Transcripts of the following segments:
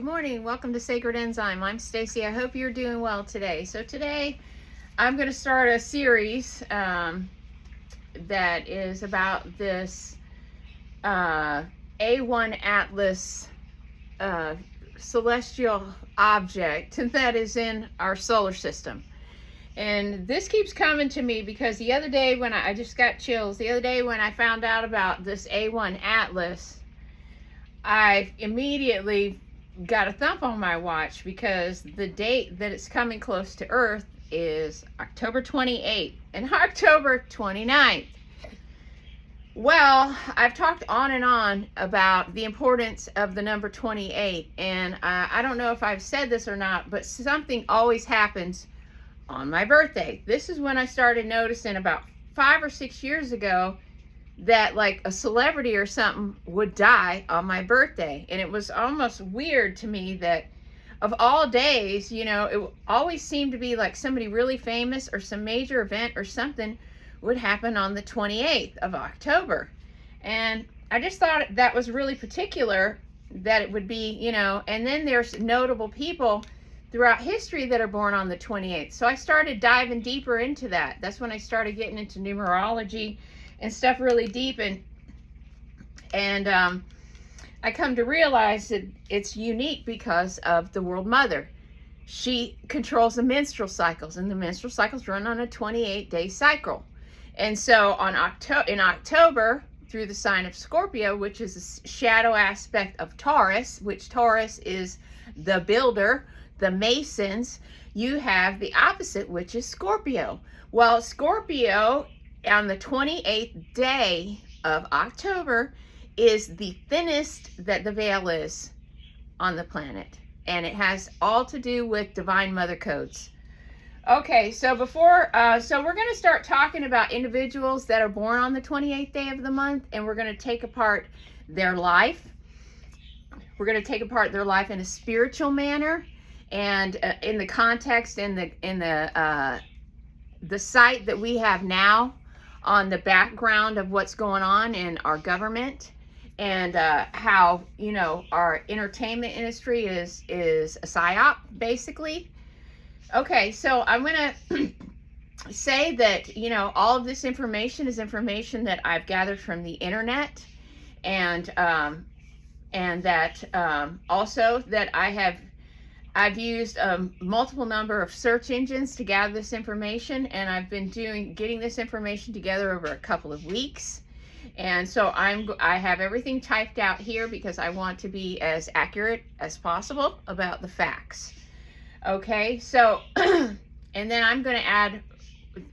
Good morning. Welcome to Sacred Enzyme. I'm Stacy. I hope you're doing well today. So today I'm going to start a series that is about this A1Atlas celestial object that is in our solar system. And this keeps coming to me because the other day when I just got chills, the other day when I found out about this A1Atlas, I immediately got a thump on my watch because the date that it's coming close to Earth is October 28th and October 29th. Well, I've talked on and on about the importance of the number 28, and I don't know if I've said this or not, but something always happens on my birthday. This is when I started noticing about 5 or 6 years ago that like a celebrity or something would die on my birthday. And it was almost weird to me that of all days, you know, it always seemed to be like somebody really famous or some major event or something would happen on the 28th of October. And I just thought that was really particular that it would be, you know, and then there's notable people throughout history that are born on the 28th. So I started diving deeper into that. That's when I started getting into numerology and stuff really deep, and I come to realize that it's unique because of the World Mother. She controls the menstrual cycles, and the menstrual cycles run on a 28-day cycle. And so in October, through the sign of Scorpio, which is a shadow aspect of Taurus, which Taurus is the builder, the masons, you have the opposite, which is Scorpio. Well, Scorpio on the 28th day of October is the thinnest that the veil is on the planet. And it has all to do with divine mother codes. Okay, so so we're going to start talking about individuals that are born on the 28th day of the month, and we're going to take apart their life. We're going to take apart their life in a spiritual manner, and in the context, in the site that we have now, on the background of what's going on in our government, and how, you know, our entertainment industry is a psyop, basically. Okay, so I'm going to say that, you know, all of this information is information that I've gathered from the internet, and that also that I've used multiple number of search engines to gather this information, and I've been getting this information together over a couple of weeks. And so I have everything typed out here because I want to be as accurate as possible about the facts. Okay, so and then I'm going to add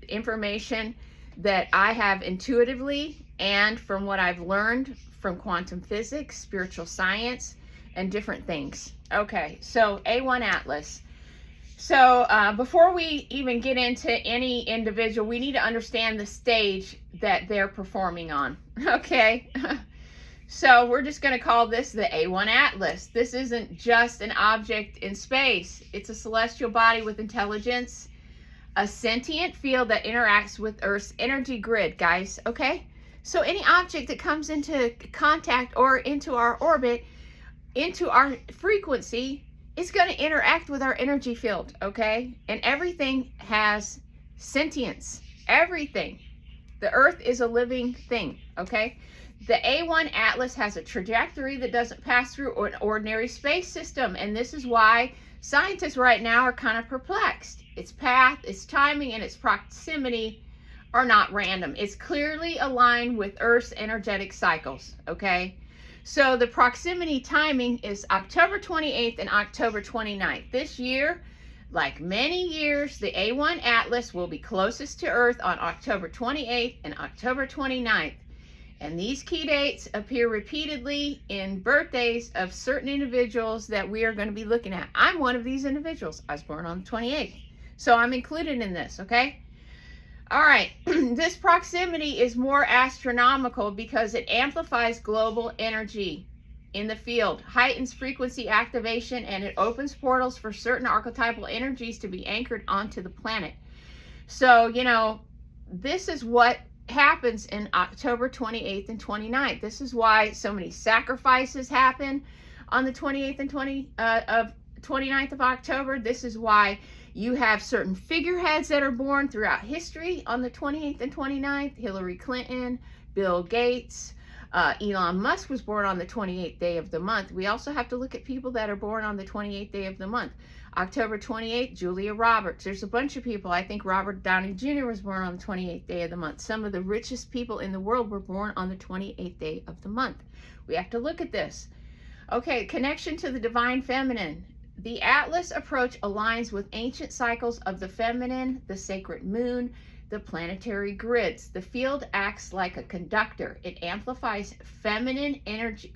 information that I have intuitively and from what I've learned from quantum physics, spiritual science, and different things. Okay, so A1Atlas. So before we even get into any individual, we need to understand the stage that they're performing on. Okay, so we're just going to call this the A1Atlas. This isn't just an object in space. It's a celestial body with intelligence, a sentient field that interacts with Earth's energy grid, guys. Okay, so any object that comes into contact or into our orbit, into our frequency, is going to interact with our energy field, okay? And everything has sentience. Everything. The Earth is a living thing, okay? The A1Atlas has a trajectory that doesn't pass through an ordinary space system, and this is why scientists right now are kind of perplexed. Its path, its timing, and its proximity are not random. It's clearly aligned with Earth's energetic cycles, okay? So the proximity timing is October 28th and October 29th. This year, like many years, the A1Atlas will be closest to Earth on October 28th and October 29th. And these key dates appear repeatedly in birthdays of certain individuals that we are going to be looking at. I'm one of these individuals. I was born on the 28th. So I'm included in this, okay? All right, this proximity is more astronomical because it amplifies global energy in the field, heightens frequency activation, and it opens portals for certain archetypal energies to be anchored onto the planet. So, you know, this is what happens in October 28th and 29th. This is why so many sacrifices happen on the 28th and 29th of October. This is why you have certain figureheads that are born throughout history on the 28th and 29th. Hillary Clinton, Bill Gates, Elon Musk was born on the 28th day of the month. We also have to look at people that are born on the 28th day of the month. October 28th, Julia Roberts. There's a bunch of people. I think Robert Downey Jr. was born on the 28th day of the month. Some of the richest people in the world were born on the 28th day of the month. We have to look at this. Okay, connection to the divine feminine. The Atlas approach aligns with ancient cycles of the feminine, the sacred moon, the planetary grids. The field acts like a conductor. It amplifies feminine energy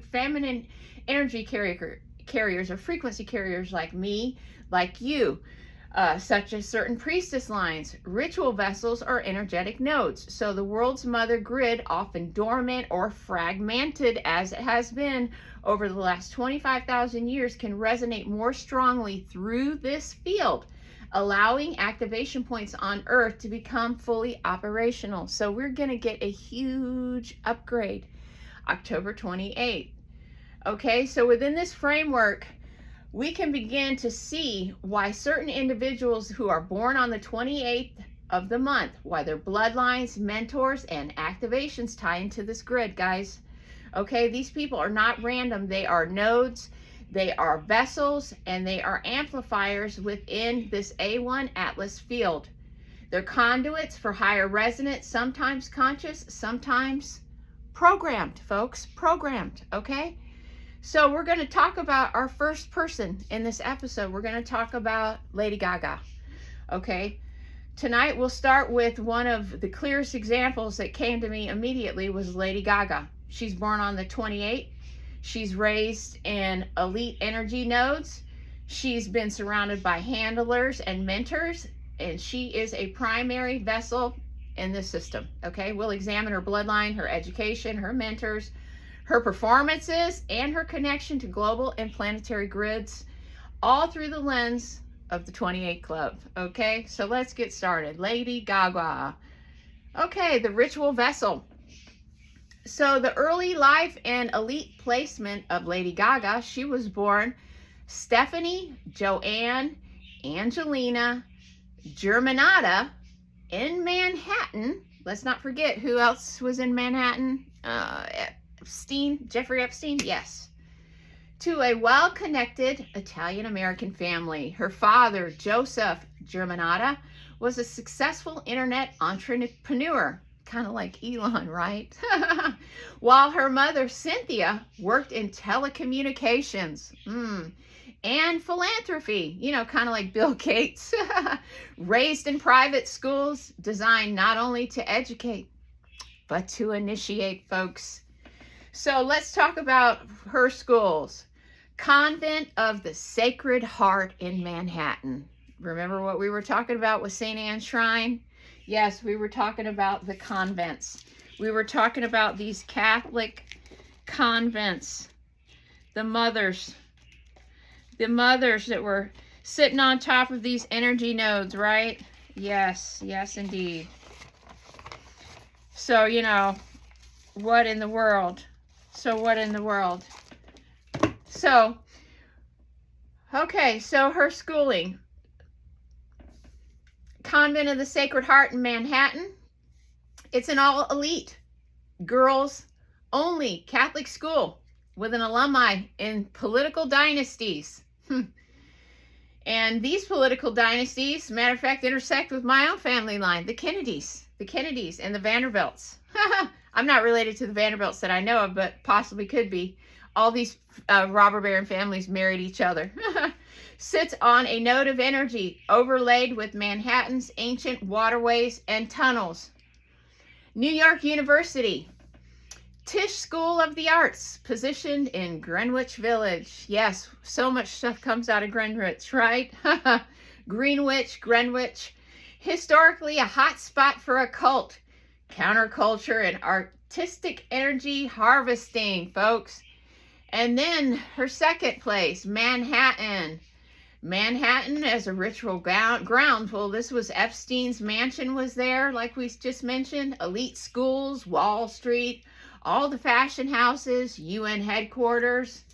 carriers or frequency carriers like me, like you, such as certain priestess lines, ritual vessels, or energetic nodes. So the world's mother grid, often dormant or fragmented as it has been over the last 25,000 years, can resonate more strongly through this field, allowing activation points on Earth to become fully operational. So we're going to get a huge upgrade October 28th. Okay, so within this framework, we can begin to see why certain individuals who are born on the 28th of the month, why their bloodlines, mentors, and activations tie into this grid, guys. Okay, these people are not random. They are nodes, they are vessels, and they are amplifiers within this A1Atlas field. They're conduits for higher resonance, sometimes conscious, sometimes programmed, folks, programmed, okay? So we're going to talk about our first person in this episode. We're going to talk about Lady Gaga, okay? Tonight we'll start with one of the clearest examples that came to me immediately was Lady Gaga. She's born on the 28th. She's raised in elite energy nodes. She's been surrounded by handlers and mentors, and she is a primary vessel in this system, okay? We'll examine her bloodline, her education, her mentors, her performances, and her connection to global and planetary grids, all through the lens of the 28 Club, okay? So let's get started. Lady Gaga. Okay, the ritual vessel. So the early life and elite placement of Lady Gaga, she was born Stephanie Joanne Angelina Germanata in Manhattan. Let's not forget who else was in Manhattan. Jeffrey Epstein, yes. To a well-connected Italian-American family. Her father, Joseph Germanata, was a successful internet entrepreneur, kind of like Elon, right? While her mother, Cynthia, worked in telecommunications and philanthropy, you know, kind of like Bill Gates. Raised in private schools designed not only to educate, but to initiate, folks. So let's talk about her schools. Convent of the Sacred Heart in Manhattan. Remember what we were talking about with St. Anne's Shrine? Yes, we were talking about the convents. We were talking about these Catholic convents. The mothers that were sitting on top of these energy nodes, right? Yes, yes, indeed. So, you know, what in the world? So, okay, so her schooling. Convent of the Sacred Heart in Manhattan. It's an all elite, girls only Catholic school with an alumni in political dynasties. And these political dynasties, matter of fact, intersect with my own family line, the Kennedys and the Vanderbilts. I'm not related to the Vanderbilts that I know of, but possibly could be. All these robber baron families married each other. Sits on a node of energy overlaid with Manhattan's ancient waterways and tunnels. New York University. Tisch School of the Arts, positioned in Greenwich Village. Yes, so much stuff comes out of Greenwich, right? Greenwich. Historically a hot spot for occult, counterculture, and artistic energy harvesting, folks. And then her second place, Manhattan. Manhattan as a ritual ground. Well, this was Epstein's mansion was there, like we just mentioned. Elite schools, Wall Street, all the fashion houses, UN headquarters.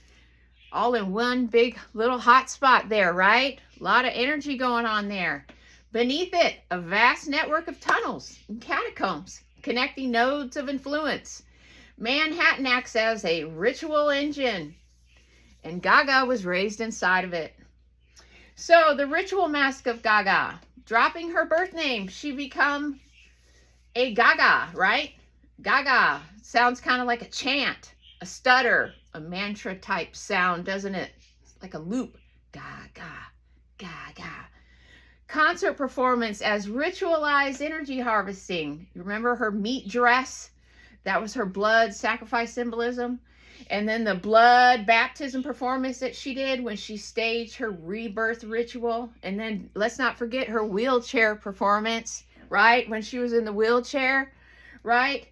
all in one big little hot spot there, right? A lot of energy going on there. Beneath it, a vast network of tunnels and catacombs connecting nodes of influence. Manhattan acts as a ritual engine, and GaGa was raised inside of it. So the ritual mask of GaGa, dropping her birth name, she become a GaGa, right? GaGa sounds kind of like a chant, a stutter, a mantra type sound, doesn't it? It's like a loop. GaGa, GaGa. Concert performance as ritualized energy harvesting. You remember her meat dress? That was her blood sacrifice symbolism. And then the blood baptism performance that she did when she staged her rebirth ritual. And then let's not forget her wheelchair performance, right? When she was in the wheelchair, right?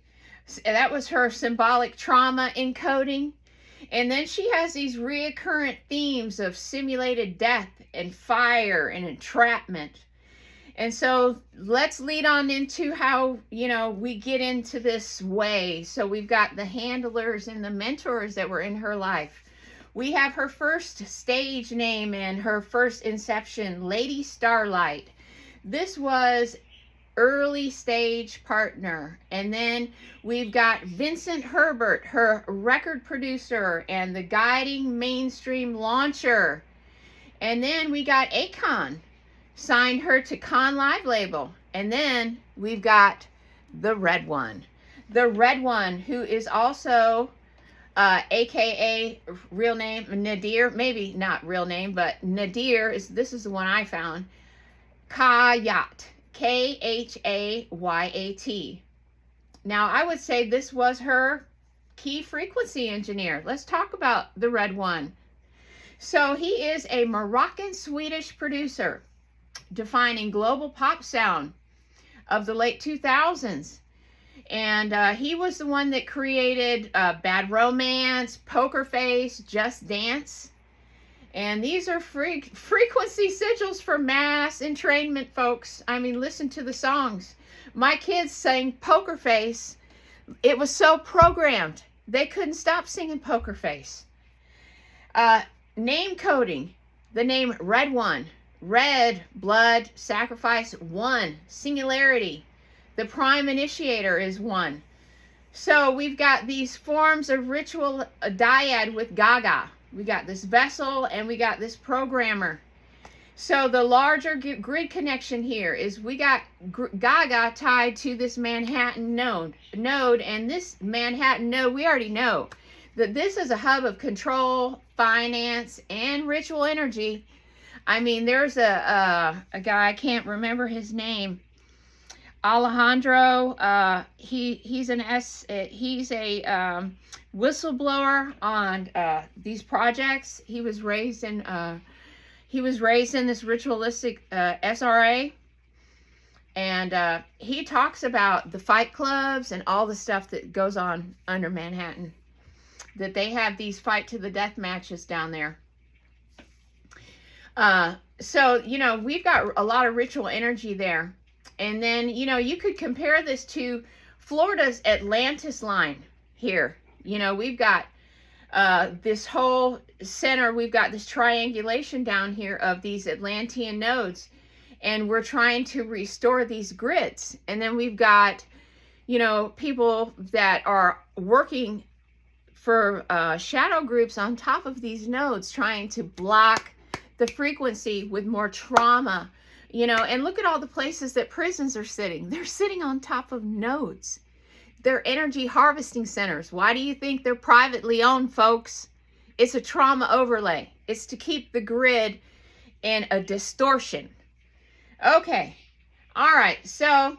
That was her symbolic trauma encoding. And then she has these reoccurrent themes of simulated death and fire and entrapment. And so let's lead on into how, we get into this way. So we've got the handlers and the mentors that were in her life. We have her first stage name and her first inception, Lady Starlight. This was early stage partner. And then we've got Vincent Herbert, her record producer and the guiding mainstream launcher. And then we got Akon, signed her to Con Live label. And then we've got the Red One. The Red One, who is also AKA real name Nadir, maybe not real name, but Nadir this is the one I found. Khayat, Khayat. Now I would say this was her key frequency engineer. Let's talk about the Red One. So he is a Moroccan-Swedish producer, defining global pop sound of the late 2000s. And he was the one that created Bad Romance, Poker Face, Just Dance. And these are frequency sigils for mass entrainment, folks. I mean, listen to the songs. My kids sang Poker Face. It was so programmed. They couldn't stop singing Poker Face. Name coding. The name Red One. Red, blood, sacrifice, one. Singularity. The prime initiator is one. So we've got these forms of ritual dyad with GaGa. We got this vessel and we got this programmer. So the larger grid connection here is we got GaGa tied to this Manhattan node. And this Manhattan node, we already know that this is a hub of control, finance, and ritual energy. I mean, there's a guy, I can't remember his name, Alejandro. He's a whistleblower on these projects. He was raised in this ritualistic SRA, and he talks about the fight clubs and all the stuff that goes on under Manhattan. That they have these fight to the death matches down there. So we've got a lot of ritual energy there. And then, you could compare this to Florida's Atlantis line here. We've got this whole center, we've got this triangulation down here of these Atlantean nodes. And we're trying to restore these grids. And then we've got, people that are working for shadow groups on top of these nodes, trying to block the frequency with more trauma, and look at all the places that prisons are sitting. They're sitting on top of nodes. They're energy harvesting centers. Why do you think they're privately owned, folks? It's a trauma overlay. It's to keep the grid in a distortion. Okay. All right. So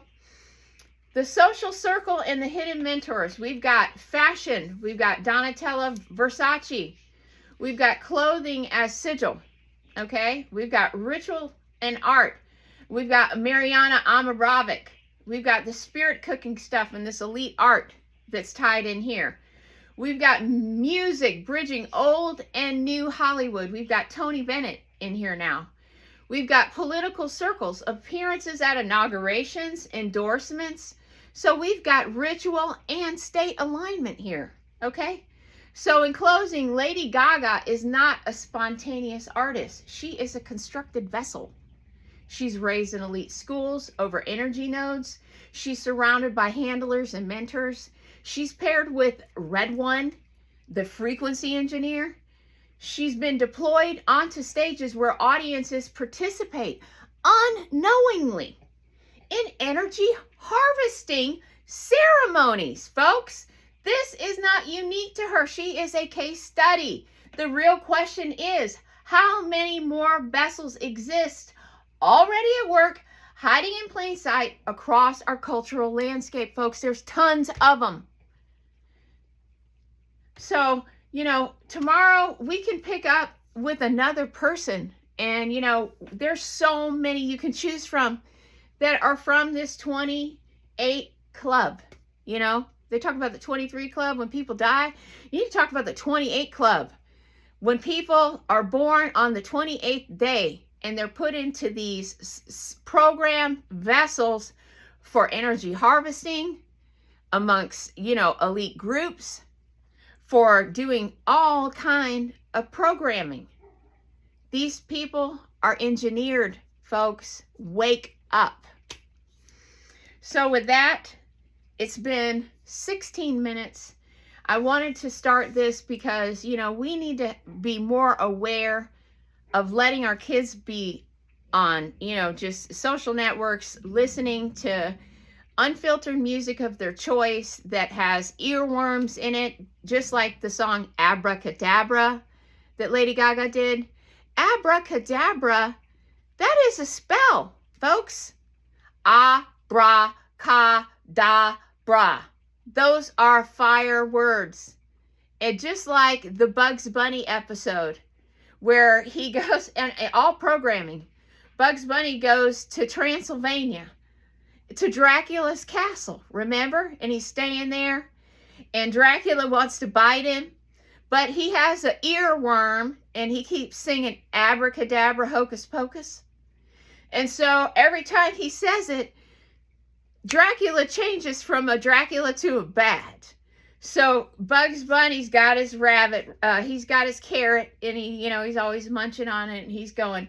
the social circle and the hidden mentors. We've got fashion. We've got Donatella Versace. We've got clothing as sigil. Okay. We've got ritual and art. We've got Mariana Abramovic. We've got the spirit cooking stuff and this elite art that's tied in here. We've got music bridging old and new Hollywood. We've got Tony Bennett in here now. We've got political circles, appearances at inaugurations, endorsements. So we've got ritual and state alignment here, okay? So in closing, Lady Gaga is not a spontaneous artist. She is a constructed vessel. She's raised in elite schools over energy nodes. She's surrounded by handlers and mentors. She's paired with Red One, the frequency engineer. She's been deployed onto stages where audiences participate unknowingly in energy harvesting ceremonies, folks. This is not unique to her. She is a case study. The real question is, how many more vessels exist already at work, hiding in plain sight across our cultural landscape, folks? There's tons of them. So, tomorrow we can pick up with another person. And, there's so many you can choose from that are from this 28 club. They talk about the 23 club when people die. You need to talk about the 28 club. When people are born on the 28th day and they're put into these program vessels for energy harvesting amongst, elite groups, for doing all kind of programming. These people are engineered, folks. Wake up. So with that, it's been 16 minutes. I wanted to start this because, we need to be more aware of letting our kids be on, just social networks, listening to unfiltered music of their choice that has earworms in it, just like the song Abracadabra that Lady Gaga did. Abracadabra, that is a spell, folks. Abracadabra. Those are fire words. And just like the Bugs Bunny episode where he goes, and all programming, Bugs Bunny goes to Transylvania, to Dracula's castle, remember? And he's staying there, and Dracula wants to bite him, but he has an earworm, and he keeps singing abracadabra, hocus pocus. And so every time he says it, Dracula changes from a Dracula to a bat. So Bugs Bunny's got his rabbit, he's got his carrot, and he's always munching on it, and he's going,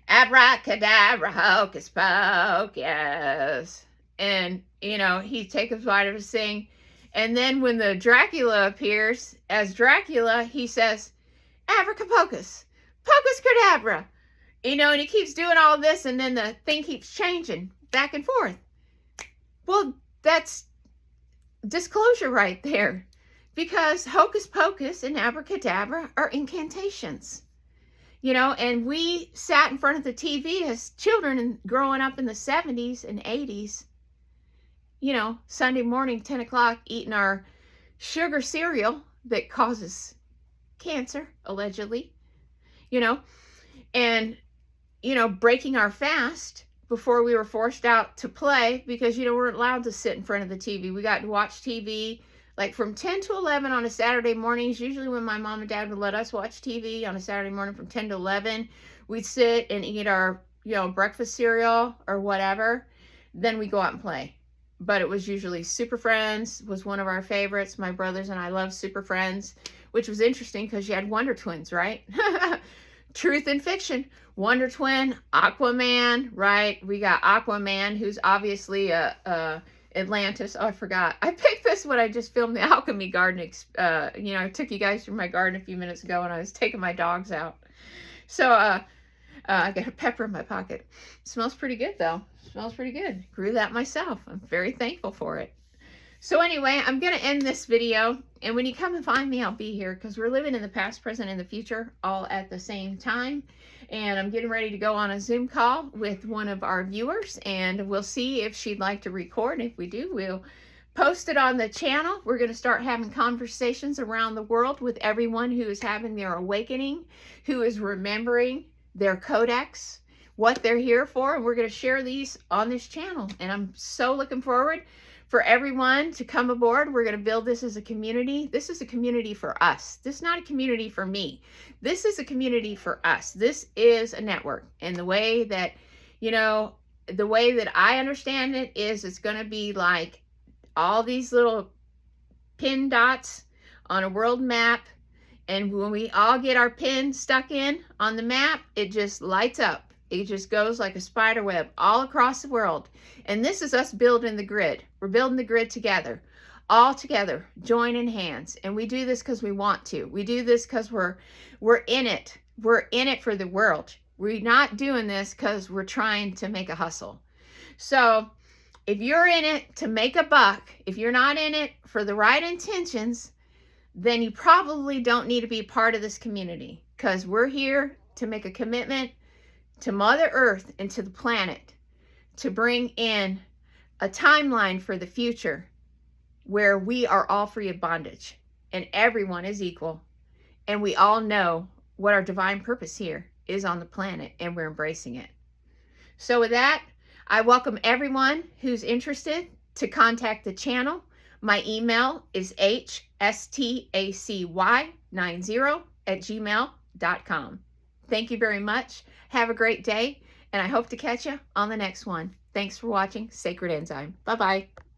abracadabra, hocus pocus. And, he takes a bite of his thing. And then when the Dracula appears as Dracula, he says, abracapocus, pocus cadabra. And he keeps doing all this, and then the thing keeps changing back and forth. Well, that's disclosure right there. Because hocus pocus and abracadabra are incantations. And we sat in front of the TV as children and growing up in the 70s and 80s, Sunday morning, 10 o'clock, eating our sugar cereal that causes cancer, allegedly, and, breaking our fast before we were forced out to play because, we weren't allowed to sit in front of the TV. We got to watch TV like from 10 to 11 on a Saturday morning is usually when my mom and dad would let us watch TV on a Saturday morning from 10 to 11. We'd sit and eat our, breakfast cereal or whatever. Then we go out and play. But it was usually Super Friends was one of our favorites. My brothers and I loved Super Friends, which was interesting because you had Wonder Twins, right? Truth and fiction. Wonder Twin, Aquaman, right? We got Aquaman, who's obviously Atlantis. Oh, I forgot. I picked this when I just filmed the Alchemy Garden. I took you guys through my garden a few minutes ago when I was taking my dogs out. So I got a pepper in my pocket. It smells pretty good, though. It smells pretty good. Grew that myself. I'm very thankful for it. So anyway, I'm going to end this video. And when you come and find me, I'll be here because we're living in the past, present, and the future all at the same time. And I'm getting ready to go on a Zoom call with one of our viewers. And we'll see if she'd like to record. If we do, we'll post it on the channel. We're going to start having conversations around the world with everyone who is having their awakening, who is remembering their codex, what they're here for. And we're going to share these on this channel. And I'm so looking forward for everyone to come aboard. We're going to build this as a community. This is a community for us. This is not a community for me. This is a community for us. This is a network. And the way that, the way that I understand it is it's going to be like all these little pin dots on a world map, and when we all get our pin stuck in on the map, it just lights up. It just goes like a spider web all across the world. And this is us building the grid. We're building the grid together, all together, joining hands. And we do this because we want to. We do this because we're in it. We're in it for the world. We're not doing this because we're trying to make a hustle. So if you're in it to make a buck, if you're not in it for the right intentions, then you probably don't need to be part of this community, because we're here to make a commitment to Mother Earth and to the planet to bring in a timeline for the future where we are all free of bondage and everyone is equal, and we all know what our divine purpose here is on the planet, and we're embracing it. So with that, I welcome everyone who's interested to contact the channel. My email is hstacy90@gmail.com. Thank you very much. Have a great day, and I hope to catch you on the next one. Thanks for watching Sacred Enzyme. Bye-bye.